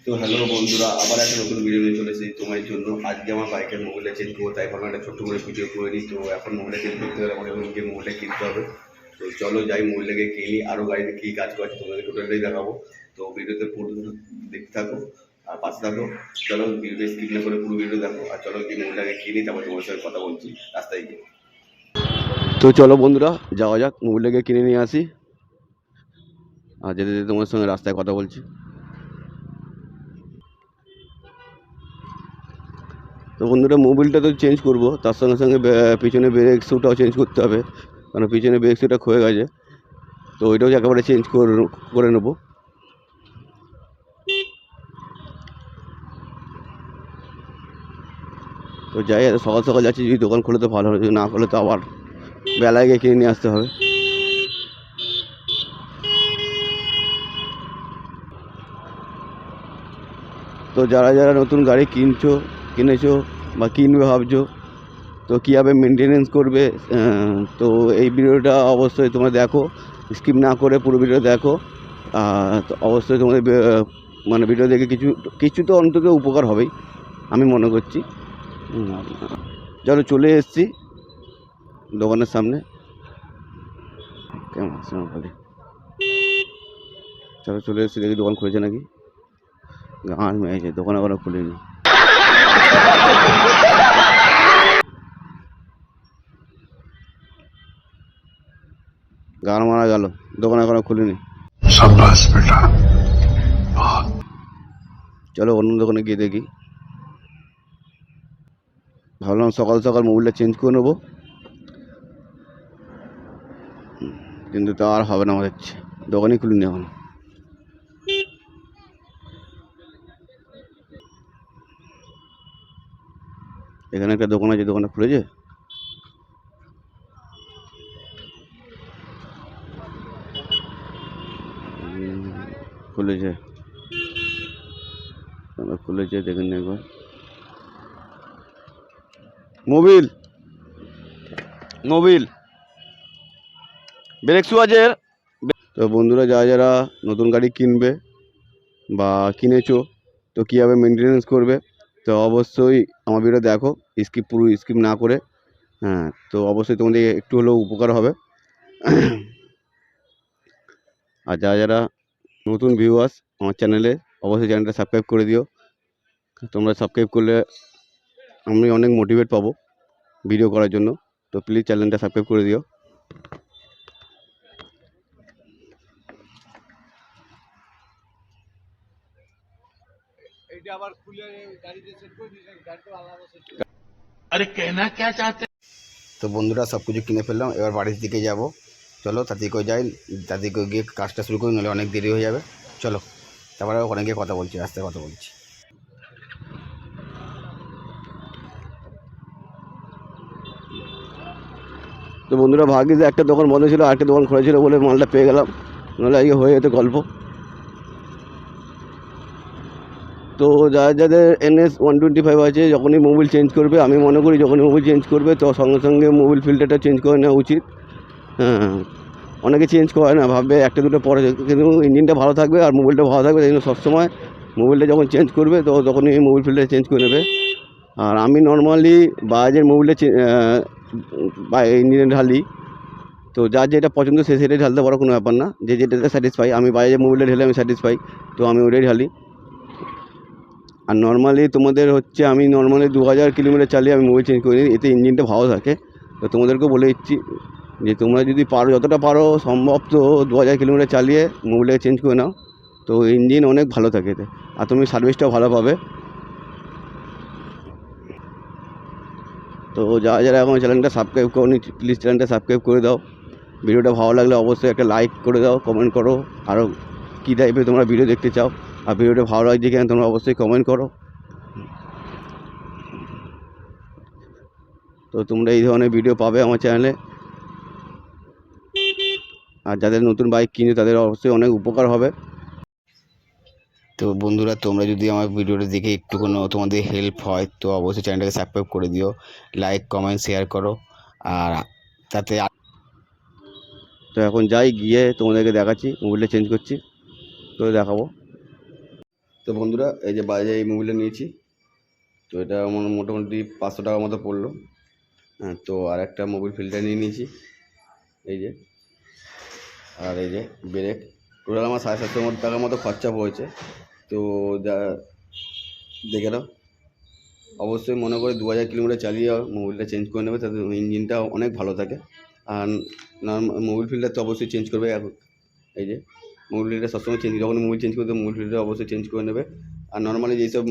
তো হ্যালো বন্ধুরা, আবার একটা নতুন ভিডিও নিয়ে চলেছি তোমার জন্য। আজকে আমার বাইকের মোবাইলটা চেঞ্জ করবো, তাই ভাবলাম একটা ছোট্ট করে ভিডিও করে নিই। তো এখন মোবাইলটা চেঞ্জ করতে গেলে আমাকে এখন গিয়ে মোবাইলটা কিনতে হবে। তো চলো যাই, মোবাইলটাকে কিনি। আরও গাড়িতে কী কাজ করছে তোমাদের টোটালটাই দেখাবো। তো ভিডিওতে পুরো দেখতে থাকো আর পাশে থাকো। চলো ভিডিওটা স্কিপ না করে পুরো ভিডিও দেখো। আর চলো গিয়ে মোবাইলটাকে কিনি, তারপর তোমার সঙ্গে কথা বলছি রাস্তায় গিয়ে। তো চলো বন্ধুরা যাওয়া যাক, মোবাইলটাকে কিনে নিয়ে আসি। আর যেতে যেতে তোমার সঙ্গে রাস্তায় কথা বলছি। তো বন্ধুরা মোবিলটা তো চেঞ্জ করব, তার সঙ্গে সঙ্গে পিছনে ব্রেক শ্যুটাও চেঞ্জ করতে হবে, কারণ পিছনে ব্রেক শ্যুটা ক্ষয়ে গেছে। তো ওইটাও একেবারে চেঞ্জ করে নেব। তো যাই, সকাল সকাল যাচ্ছি, যদি দোকান খুলে তো ভালো হবে, যদি না খুলে তো আবার বেলায় গিয়ে কিনে নিয়ে আসতে হবে। তো যারা যারা নতুন গাড়ি কিনেছো বা কিনবে ভাবছো, তো কীভাবে মেনটেনেন্স করবে, তো এই ভিডিওটা অবশ্যই তোমরা দেখো, স্কিপ না করে পুরো ভিডিও দেখো। তো অবশ্যই তোমাদের মানে ভিডিও দেখে কিছু কিছু তো অন্তত উপকার হবেই আমি মনে করছি। চলো চলে এসেছি দোকানের সামনে। কেমন আছে বলে, চলো চলে এসেছি, দেখি দোকান খুলেছে নাকি। গান মেয়েছে, দোকান এখনো খুলেনি। গান মারা গেল, দোকান এখনো খুলেনি। চলো অন্য দোকানে গিয়ে দেখি। ভাবলাম সকাল সকাল মোবাইলটা চেঞ্জ করে নেবো, কিন্তু তা আর হবে না, আমার হচ্ছে দোকানই খুলিনি এখন। এখানে একটা দোকান আছে, দোকানটা খুলেছে। খুলেছে খুলেছে, দেখেন না একবার। মোবিল মোবিল ব্রেক শু আছে। তো বন্ধুরা যারা যারা নতুন গাড়ি কিনবে বা কিনেছো, তো কীভাবে মেনটেনেন্স করবে, তো অবশ্যই আমার ভিডিও দেখো, পুরো স্কিপ না করে। হ্যাঁ, তো অবশ্যই তোমাদের একটু হলেও উপকার হবে। আর যারা যারা নতুন ভিউয়ার্স আমার চ্যানেলে, অবশ্যই চ্যানেলটা সাবস্ক্রাইব করে দিও। তোমরা সাবস্ক্রাইব করলে আমি অনেক মোটিভেট পাবো ভিডিও করার জন্য। তো প্লিজ চ্যানেলটা সাবস্ক্রাইব করে দিও। अरे कहना क्या चाहते हैं। তো বন্ধুরা সব কিছু কিনে ফেললাম, এবার বাড়ির দিকে যাব। চলো তাড়াতাড়ি করে যাই, তাড়াতাড়ি করে গিয়ে কাজটা শুরু করি, নাহলে অনেক দেরি হয়ে যাবে। চলো, তারপরে ওখানে গিয়ে কথা বলছি, রাস্তায় কথা বলছি। তো বন্ধুরা ভাগ্যিস একটা দোকান বন্ধ ছিল, আরেকটা দোকান খোলা ছিল বলে মালটা পেয়ে গেলাম, নাহলে আজকে হয়ে যেত গল্প। তো যাদের NS 125 আছে, যখনই মোবিল চেঞ্জ করবে, আমি মনে করি যখনই মোবিল চেঞ্জ করবে তো সঙ্গে সঙ্গে মোবিল ফিল্টারটা চেঞ্জ করে নেওয়া উচিত। হ্যাঁ, অনেকে চেঞ্জ করে না, ভাববে একটা দুটো পরে, কিন্তু ইঞ্জিনটা ভালো থাকবে আর মোবিলটা ভালো থাকবে, তাই জন্য সবসময় মোবিলটা যখন চেঞ্জ করবে তো তখনই মোবিল ফিল্টার চেঞ্জ করে নেবে। আর আমি নর্মালি বাজাজের মোবিলটা বা ইঞ্জিনে ঢালি। তো যার যেটা পছন্দ সে সেটাই ঢালতে পারো, কোনো ব্যাপার না। যে যেটাতে স্যাটিসফাই, আমি বাজাজের মোবিলটা ঢেলে আমি স্যাটিসফাই, তো আমি ওটাই ঢালি। আর নর্মালি তোমাদের হচ্ছে, আমি নর্মালি 2000 কিলোমিটার চালিয়ে আমি মোবিল চেঞ্জ করি, এতে ইঞ্জিনটা ভালো থাকে। তো তোমাদেরকেও বলে দিচ্ছি যে তোমরা যদি পারো, যতটা পারো সম্ভব, তো 2000 কিলোমিটার চালিয়ে মোবিলটাকে চেঞ্জ করে নাও, তো ইঞ্জিন অনেক ভালো থাকে এতে, আর তুমি সার্ভিসটাও ভালো পাবে। তো যারা যারা এখন চ্যানেলটা সাবস্ক্রাইব করোনি, প্লিজ চ্যানেলটা সাবস্ক্রাইব করে দাও। ভিডিওটা ভালো লাগলে অবশ্যই একটা লাইক করে দাও, কমেন্ট করো আরও কী টাইপের তোমরা ভিডিও দেখতে চাও। আর ভিডিওটা ভালো লাগছে কিনা তোমরা অবশ্যই কমেন্ট করো। তো তোমরা এই ধরনের ভিডিও পাবে আমার চ্যানেলে। আর যাদের নতুন বাইক কিনে তাদের অবশ্যই অনেক উপকার হবে। তো বন্ধুরা তোমরা যদি আমার ভিডিওটা দেখে একটু কোনো তোমাদের হেল্প হয়, তো অবশ্যই চ্যানেলটাকে সাবস্ক্রাইব করে দিও, লাইক কমেন্ট শেয়ার করো। আর তাতে তো এখন যাই, গিয়ে তোমাদেরকে দেখাচ্ছি, মোবাইলটা চেঞ্জ করছি, তো দেখাবো। তো বন্ধুরা, এই যে বাজারে এই মোবাইলটা নিয়েছি, তো এটা আমার মোটামুটি 500 টাকার মতো পড়লো। হ্যাঁ, তো আর একটা মোবাইল ফিল্টার নিয়ে নিয়েছি, এই যে, আর এই যে ব্রেক। টোটাল আমার 750 টাকার মতো খরচা পড়েছে। তো যা দেখে নাও, অবশ্যই মনে করে 2000 কিলোমিটার চালিয়ে মোবাইলটা চেঞ্জ করে নেবে, তাতে ইঞ্জিনটা অনেক ভালো থাকে। আর মোবাইল ফিল্টার তো অবশ্যই চেঞ্জ করবে। এখন এই যে মোবাইল ফিল্টার সবসময় চেঞ্জ, যখন মোবাইল চেঞ্জ করতে মোবাইল ফিল্টার অবশ্যই চেঞ্জ করে নেবে। আর নর্মালি যেসব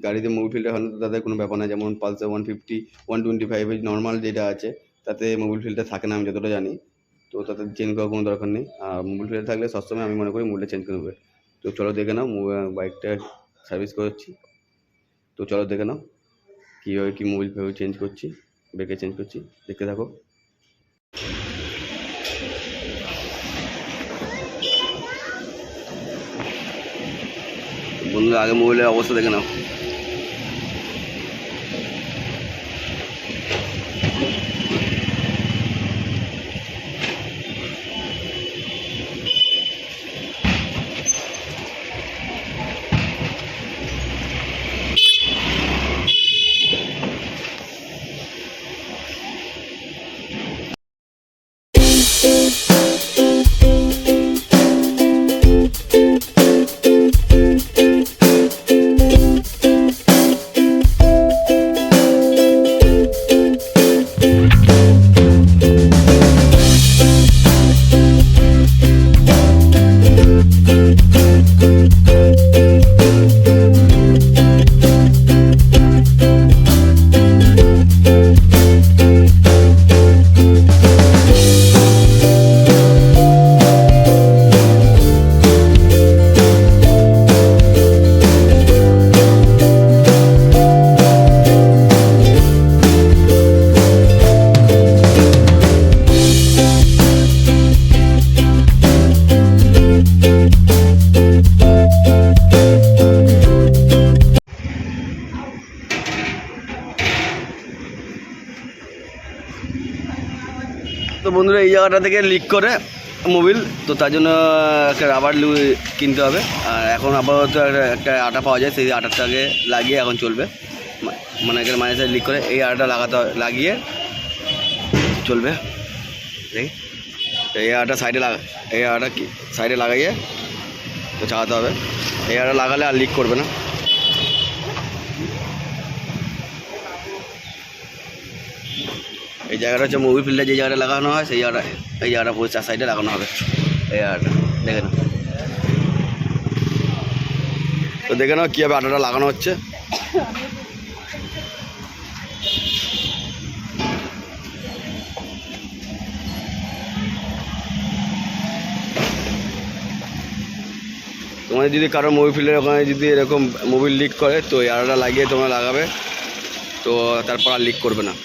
গাড়িতে মোবাইল ফিল্টার হয় না, তাদের কোনো ব্যাপার না। যেমন পালসার 150, 125 নর্মাল যেটা আছে, তাতে মোবাইল ফিল্টার থাকে না, আমি যতটা জানি। তো তাতে চেঞ্জ করার কোনো দরকার নেই। আর মোবাইল ফিল্টার থাকলে সবসময় আমি মনে করি মোবাইলটা চেঞ্জ করে নেবে। তো চলো দেখে নাও, বাইকটা সার্ভিস করাচ্ছি। তো চলো দেখে নাও কীভাবে কী মোবাইল চেঞ্জ করছি, ব্রেকে চেঞ্জ করছি, দেখতে থাকো। বন্ধুরা, আগে মোবাইলের অবস্থা দেখে নাও। তো বন্ধুরা, এই জায়গাটা থেকে লিক করে মোবিল, তো তার জন্য একটা রাবার কিনতে হবে। আর এখন আপাতত একটা আটা পাওয়া যায়, সেই আটাটাকে লাগিয়ে এখন চলবে। মানে এখানে মাঝে সাইড লিক করে এই আটাটা লাগিয়ে চলবে। দেখি, এই আটা সাইডে লাগাইয়ে তো চালাতে হবে। এই আটা লাগালে আর লিক করবে না। এই জায়গাটা হচ্ছে মোবিল ফিল্টার, যে জায়গাটা লাগানো হয় সেই জায়গাটা, এই জায়গাটা পুরো 4 সাইডে লাগানো হবে। এই জায়গাটা দেখে নাও। তো দেখে নাও কীভাবে আটাটা লাগানো হচ্ছে। তোমাদের যদি কারো মোবিল ফিল্টার ওখানে যদি এরকম মোবিল লিক করে, তো এই আটাটা লাগিয়ে তোমরা লাগাবে, তো তারপর আর লিক করবে না।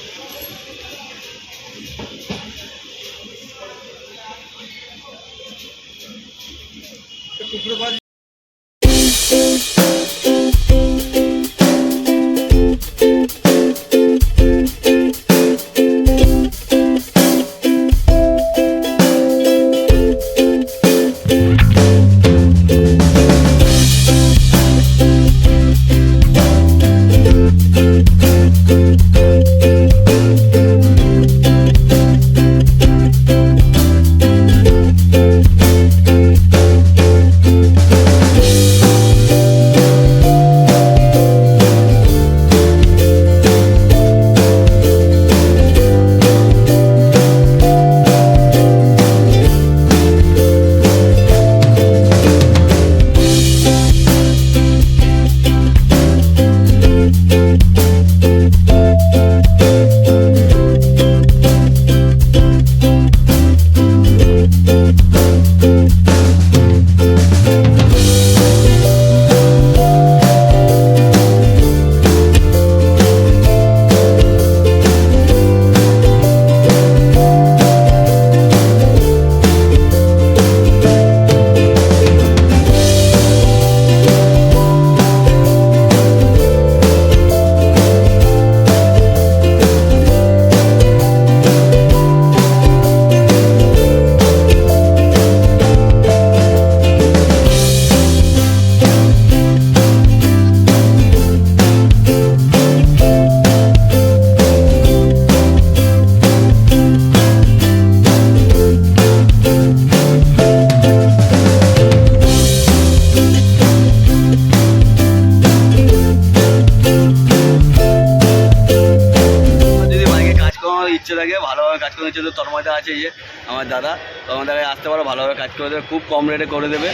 থাকে, ভালোভাবে কাজ করে জন্য তন্ময়দা আছে, এই যে আমার দাদা, তন্ময়দাকে আসতে পারো, ভালোভাবে কাজ করে দেবে, খুব কম রেটে করে দেবে।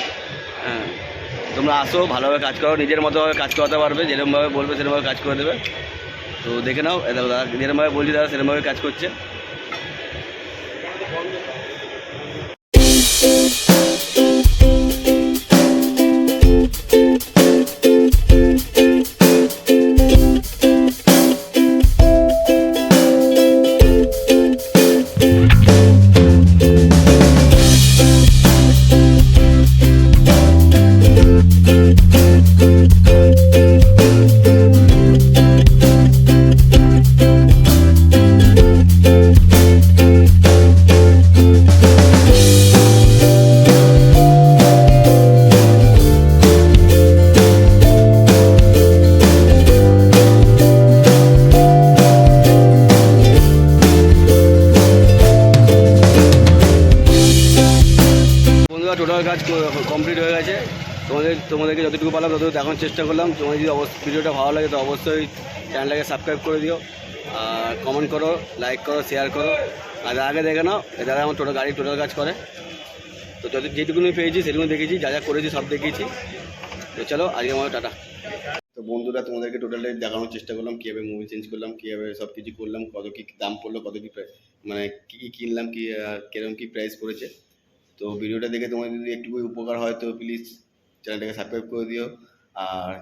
হ্যাঁ, তোমরা আসো, ভালোভাবে কাজ করো, নিজের মতোভাবে কাজ করাতে পারবে, যেরকমভাবে বলবে সেরকমভাবে কাজ করে দেবে। তো দেখে নাও, দাদা যেরকমভাবে বলছি দাদা সেরকমভাবে কাজ করছে। বন্ধুরা, টোটাল কাজ কমপ্লিট হয়ে গেছে। তোমাদেরকে যতটুকু পারলাম ততটুকু দেখানোর চেষ্টা করলাম। তোমার যদি ভিডিওটা ভালো লাগে তো অবশ্যই চ্যানেলটাকে সাবস্ক্রাইব করে দিও, আর কমেন্ট করো, লাইক করো, শেয়ার করো। আর আগে দেখে নাও, যারা আমার গাড়ির টোটাল কাজ করে। তো যেটুকুনি পেয়েছি সেটুকুনি দেখেছি, যা যা করেছি সব দেখিয়েছি। তো চলো, আজকে আমার টাটা। তো বন্ধুরা, তোমাদেরকে টোটালটাই দেখানোর চেষ্টা করলাম, কীভাবে মোবাইল চেঞ্জ করলাম, কীভাবে সব কিছু করলাম, কত কী দাম পড়লো, কত কী মানে কী কী কিনলাম, কীরকম কী প্রাইস পড়েছে। তো ভিডিওটা দেখে তোমার যদি একটু উপকার হয় তো প্লিজ চ্যানেলটাকে সাবস্ক্রাইব করে দিও, আর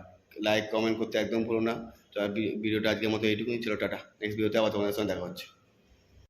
লাইক কমেন্ট করতে একদম ভুলো না। তো ভিডিওটা আজকের মতো এইটুকুই ছিল, টাটা। নেক্সট ভিডিওতে আবার তোমাদের সঙ্গে দেখা হচ্ছে।